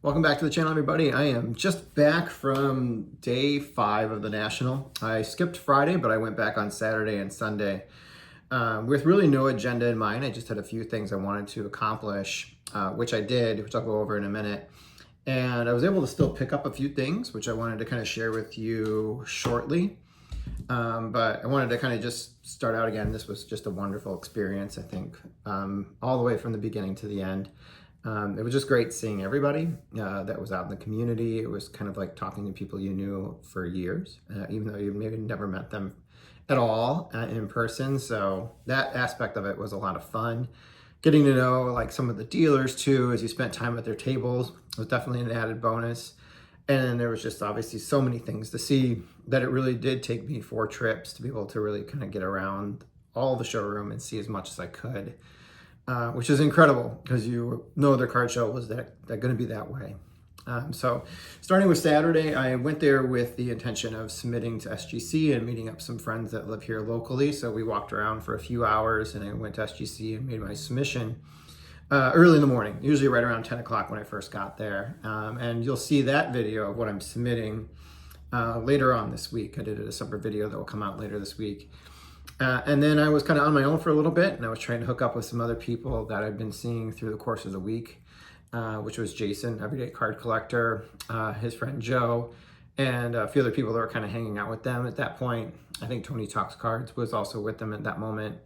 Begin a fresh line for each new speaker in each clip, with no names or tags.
Welcome back to the channel, everybody. I am just back from day 5 of the National. I skipped Friday, but I went back on Saturday and Sunday with really no agenda in mind. I just had a few things I wanted to accomplish, which I did, which I'll go over in a minute. And I was able to still pick up a few things, which I wanted to kind of share with you shortly. But I wanted to kind of just start out again. This was just a wonderful experience, I think, all the way from the beginning to the end. It was just great seeing everybody that was out in the community. It was kind of like talking to people you knew for years, even though you maybe never met them at all in person. So that aspect of it was a lot of fun. Getting to know like some of the dealers too, as you spent time at their tables, was definitely an added bonus. And there was just obviously so many things to see that it really did take me 4 trips to be able to really kind of get around all the showroom and see as much as I could. Which is incredible because you know their card show was going to be that way. So starting with Saturday, I went there with the intention of submitting to SGC and meeting up some friends that live here locally. So we walked around for a few hours and I went to SGC and made my submission early in the morning, usually right around 10 o'clock when I first got there. And you'll see that video of what I'm submitting later on this week. I did a separate video that will come out later this week. And then I was kind of on my own for a little bit, and I was trying to hook up with some other people that I've been seeing through the course of the week, which was Jason, everyday card collector, his friend Joe, and a few other people that were kind of hanging out with them at that point. I think Tony Talks Cards was also with them at that moment,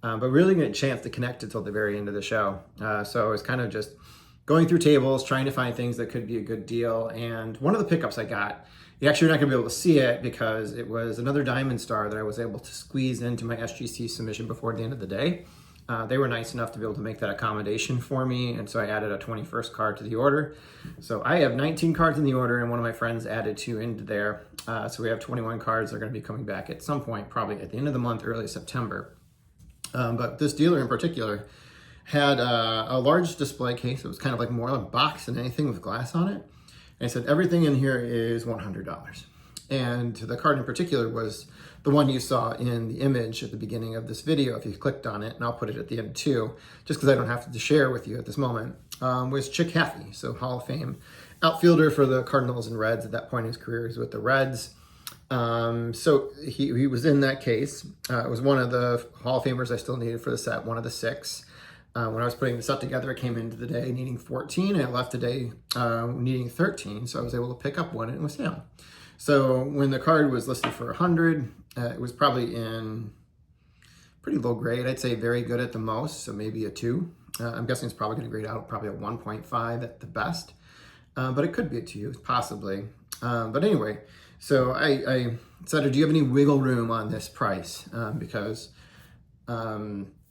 but really didn't get a chance to connect until the very end of the show. So it was kind of just going through tables, trying to find things that could be a good deal. And one of the pickups I got, you actually are not going to be able to see it because it was another Diamond Star that I was able to squeeze into my SGC submission before the end of the day. They were nice enough to be able to make that accommodation for me, and so I added a 21st card to the order. So I have 19 cards in the order, and one of my friends added 2 into there. So we have 21 cards that are going to be coming back at some point, probably at the end of the month, early September. But this dealer in particular had a large display case. It was kind of like more of a box than anything with glass on it. And I said, everything in here is $100. And the card in particular was the one you saw in the image at the beginning of this video, if you clicked on it, and I'll put it at the end too, just because I don't have to share with you at this moment, was Chick Haffey, so Hall of Fame outfielder for the Cardinals and Reds at that point in his career. He was with the Reds. So he was in that case. It was one of the Hall of Famers I still needed for the set, one of the 6. When I was putting the set together, I came into the day needing 14, and I left the day needing 13, so I was able to pick up one, and it was him. So when the card was listed for 100, it was probably in pretty low grade. I'd say very good at the most, so maybe a 2. I'm guessing it's probably going to grade out probably a 1.5 at the best, but it could be a 2, possibly. But anyway, so I said, do you have any wiggle room on this price? Because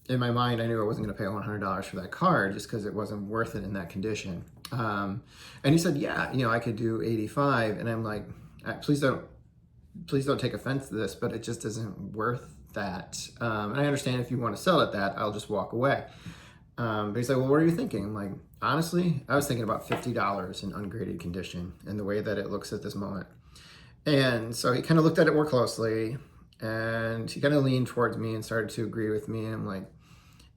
in my mind, I knew I wasn't going to pay $100 for that card just because it wasn't worth it in that condition. And he said, yeah, I could do 85. And I'm like, please don't take offense to this, but it just isn't worth that. And I understand if you want to sell at that, I'll just walk away. But he's like, well, what are you thinking? I'm like, honestly, I was thinking about $50 in ungraded condition and the way that it looks at this moment. And so he kind of looked at it more closely and he kind of leaned towards me and started to agree with me. And I'm like,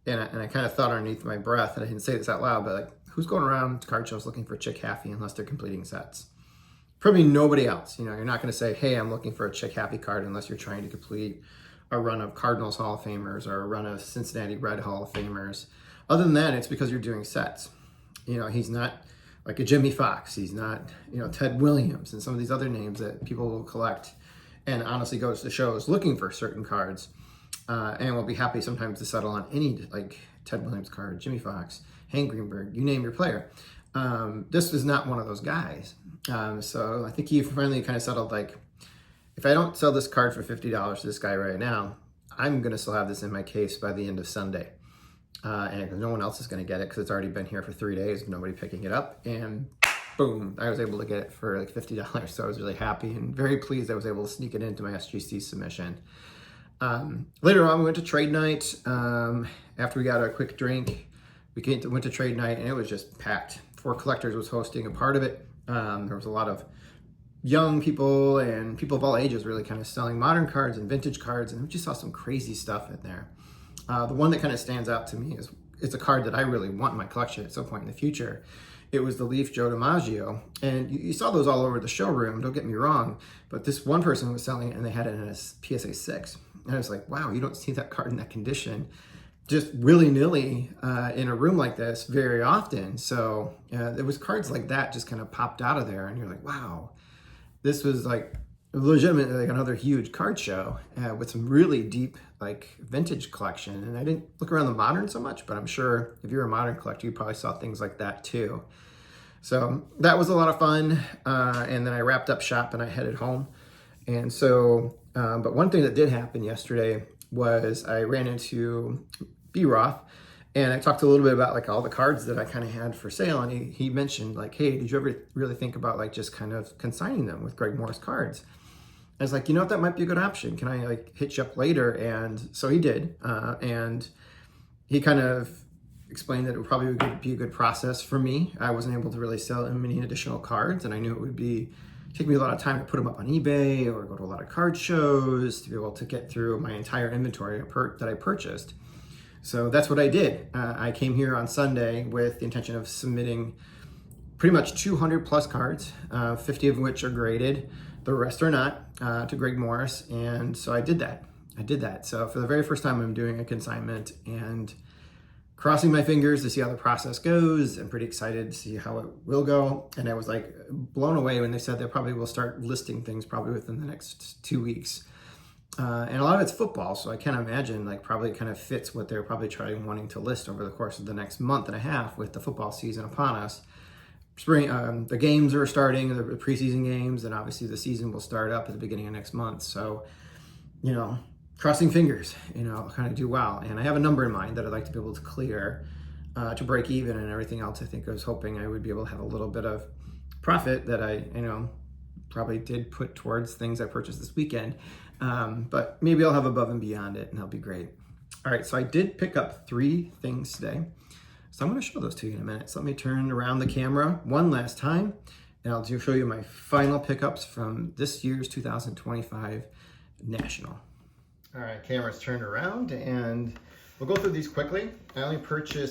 and I kind of thought underneath my breath, and I didn't say this out loud, but like, who's going around card shows looking for Chick Haffey unless they're completing sets? Probably nobody else. You're not going to say, hey, I'm looking for a Chick Haffey card unless you're trying to complete a run of Cardinals Hall of Famers or a run of Cincinnati Red Hall of Famers. Other than that, it's because you're doing sets. He's not like a Jimmy Fox. He's not, Ted Williams and some of these other names that people will collect and honestly goes to shows looking for certain cards. And we'll be happy sometimes to settle on any like Ted Williams card, Jimmy Fox, Hank Greenberg, you name your player. This is not one of those guys. So I think he finally kind of settled like, if I don't sell this card for $50 to this guy right now, I'm going to still have this in my case by the end of Sunday. And no one else is going to get it because it's already been here for 3 days, nobody picking it up. And boom, I was able to get it for like $50. So I was really happy and very pleased I was able to sneak it into my SGC submission. Later on, we went to trade night. After we got a quick drink, we went to trade night and it was just packed. 4 Collectors was hosting a part of it. There was a lot of young people and people of all ages really kind of selling modern cards and vintage cards, and we just saw some crazy stuff in there. The one that kind of stands out to me is it's a card that I really want in my collection at some point in the future, it was the Leaf Joe DiMaggio. And you saw those all over the showroom, don't get me wrong, but this one person was selling it and they had it in a PSA 6. And I was like, wow, you don't see that card in that condition just willy-nilly in a room like this very often. So there was cards like that just kind of popped out of there, and you're like, wow, this was like legitimately like another huge card show with some really deep like vintage collection. And I didn't look around the modern so much, but I'm sure if you're a modern collector, you probably saw things like that too. So that was a lot of fun. And then I wrapped up shop and I headed home. And so, but one thing that did happen yesterday was I ran into B-Roth, and I talked a little bit about like all the cards that I kind of had for sale. And he mentioned like, hey, did you ever really think about like just kind of consigning them with Greg Morris cards? I was like, you know what, that might be a good option. Can I like hit you up later? And so he did. And he kind of explained that it would probably be a good process for me. I wasn't able to really sell him any additional cards, and I knew it would take me a lot of time to put them up on eBay or go to a lot of card shows to be able to get through my entire inventory that I purchased. So that's what I did. I came here on Sunday with the intention of submitting pretty much 200 plus cards, 50 of which are graded. The rest are not, to Greg Morris. And so I did that. So for the very first time, I'm doing a consignment and crossing my fingers to see how the process goes. I'm pretty excited to see how it will go. And I was like blown away when they said they probably will start listing things probably within the next 2 weeks. And a lot of it's football, so I can't imagine like probably kind of fits what they're probably wanting to list over the course of the next month and a half with the football season upon us. Spring, the games are starting, the preseason games, and obviously the season will start up at the beginning of next month. So, crossing fingers, kind of do well. And I have a number in mind that I'd like to be able to clear to break even, and everything else. I think I was hoping I would be able to have a little bit of profit that I, probably did put towards things I purchased this weekend. But maybe I'll have above and beyond it, and that'll be great. All right, so I did pick up 3 things today. So I'm going to show those to you in a minute. So let me turn around the camera one last time, and I'll show you my final pickups from this year's 2025 National. All right, camera's turned around, and we'll go through these quickly. I only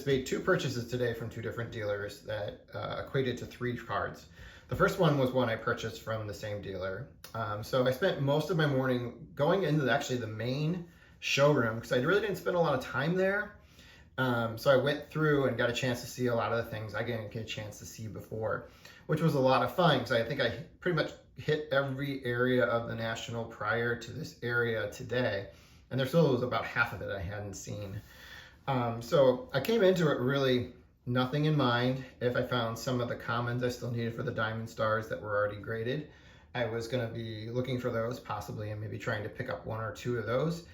made 2 purchases today from 2 different dealers that equated to 3 cards. The first one was one I purchased from the same dealer. So I spent most of my morning going into the main showroom because I really didn't spend a lot of time there. So I went through and got a chance to see a lot of the things I didn't get a chance to see before, which was a lot of fun because I think I pretty much hit every area of the National prior to this area today. And there still was about half of it I hadn't seen. So I came into it really nothing in mind. If I found some of the commons I still needed for the Diamond Stars that were already graded, I was going to be looking for those possibly and maybe trying to pick up 1 or 2 of those.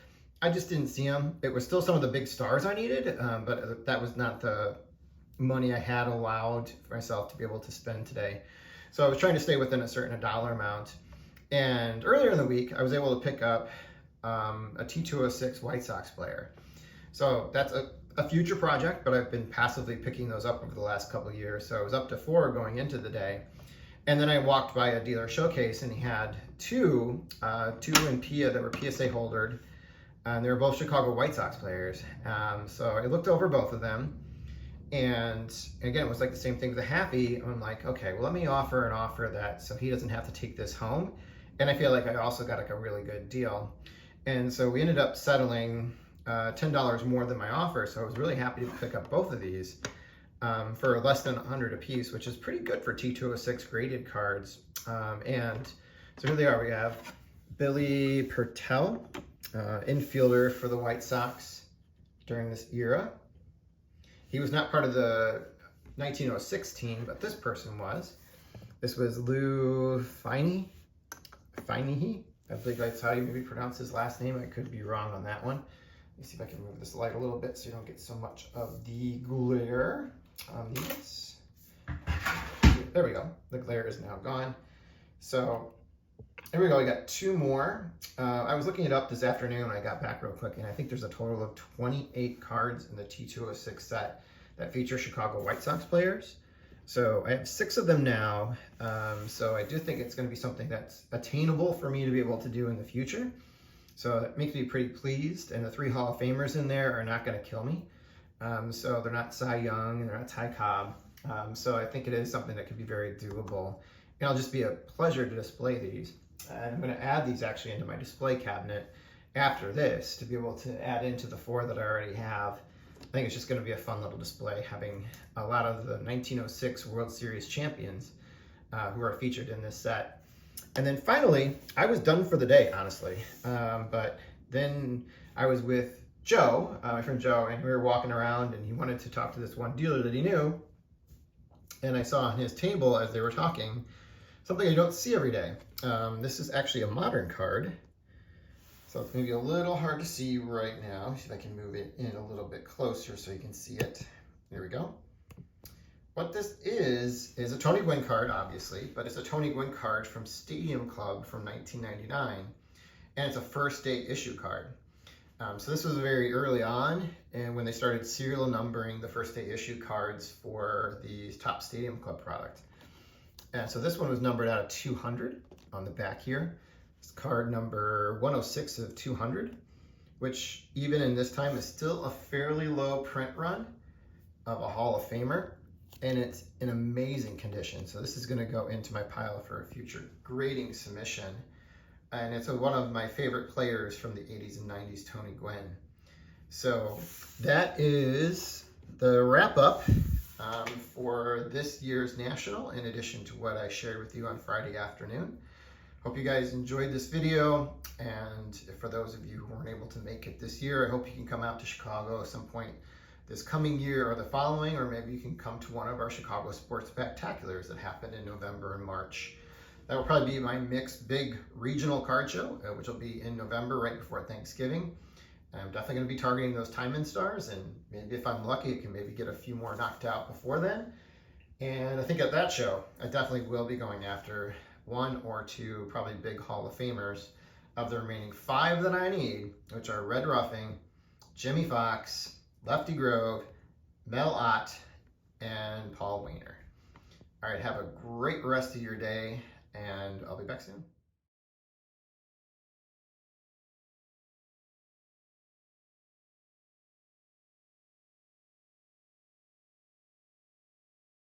I just didn't see them. It was still some of the big stars I needed, but that was not the money I had allowed for myself to be able to spend today. So I was trying to stay within a certain dollar amount. And earlier in the week, I was able to pick up a T206 White Sox player. So that's a future project, but I've been passively picking those up over the last couple of years. So I was up to 4 going into the day. And then I walked by a dealer showcase and he had 2 in PIA that were PSA holdered. And they were both Chicago White Sox players. So I looked over both of them. And again, it was like the same thing with the Happy. I'm like, okay, well, let me offer an offer that so he doesn't have to take this home. And I feel like I also got like a really good deal. And so we ended up settling $10 more than my offer. So I was really happy to pick up both of these for less than 100 a piece, which is pretty good for T206 graded cards. And so here they are. We have Billy Pertell, infielder for the White Sox during this era. He was not part of the 1906 team, but this person was. This was Lou Feiney. I believe that's how you maybe pronounce his last name. I could be wrong on that one. Let me see if I can move this light a little bit so you don't get so much of the glare on these. There we go. The glare is now gone. So there we go. We got 2 more. I was looking it up this afternoon when I got back real quick, and I think there's a total of 28 cards in the T206 set that feature Chicago White Sox players. So I have 6 of them now. So I do think it's going to be something that's attainable for me to be able to do in the future. So that makes me pretty pleased. And the 3 Hall of Famers in there are not going to kill me. So they're not Cy Young and they're not Ty Cobb. So I think it is something that could be very doable. And it'll just be a pleasure to display these. And I'm going to add these actually into my display cabinet after this to be able to add into the 4 that I already have. I think it's just going to be a fun little display, having a lot of the 1906 World Series champions who are featured in this set. And then finally, I was done for the day, honestly. But then I was with Joe, my friend Joe, and we were walking around, and he wanted to talk to this one dealer that he knew. And I saw on his table as they were talking something I don't see every day. This is actually a modern card. So it's maybe a little hard to see right now. See if I can move it in a little bit closer so you can see it. There we go. What this is a Tony Gwynn card, obviously, but it's a Tony Gwynn card from Stadium Club from 1999, and it's a first day issue card. So this was very early on, and when they started serial numbering the first day issue cards for the top Stadium Club product. And so this one was numbered out of 200 on the back here. It's card number 106 of 200, which even in this time is still a fairly low print run of a Hall of Famer. And it's in amazing condition. So this is going to go into my pile for a future grading submission. And it's one of my favorite players from the 80s and 90s, Tony Gwynn. So that is the wrap up for this year's National, in addition to what I shared with you on Friday afternoon. Hope you guys enjoyed this video. And for those of you who weren't able to make it this year, I hope you can come out to Chicago at some point this coming year or the following, or maybe you can come to one of our Chicago Sports Spectaculars that happen in November and March. That will probably be my mixed big regional card show, which will be in November right before Thanksgiving. I'm definitely going to be targeting those Timon stars, and maybe if I'm lucky, I can maybe get a few more knocked out before then. And I think at that show, I definitely will be going after 1 or 2 probably big Hall of Famers of the remaining 5 that I need, which are Red Ruffing, Jimmy Fox, Lefty Grove, Mel Ott, and Paul Wainer. All right, have a great rest of your day, and I'll be back soon.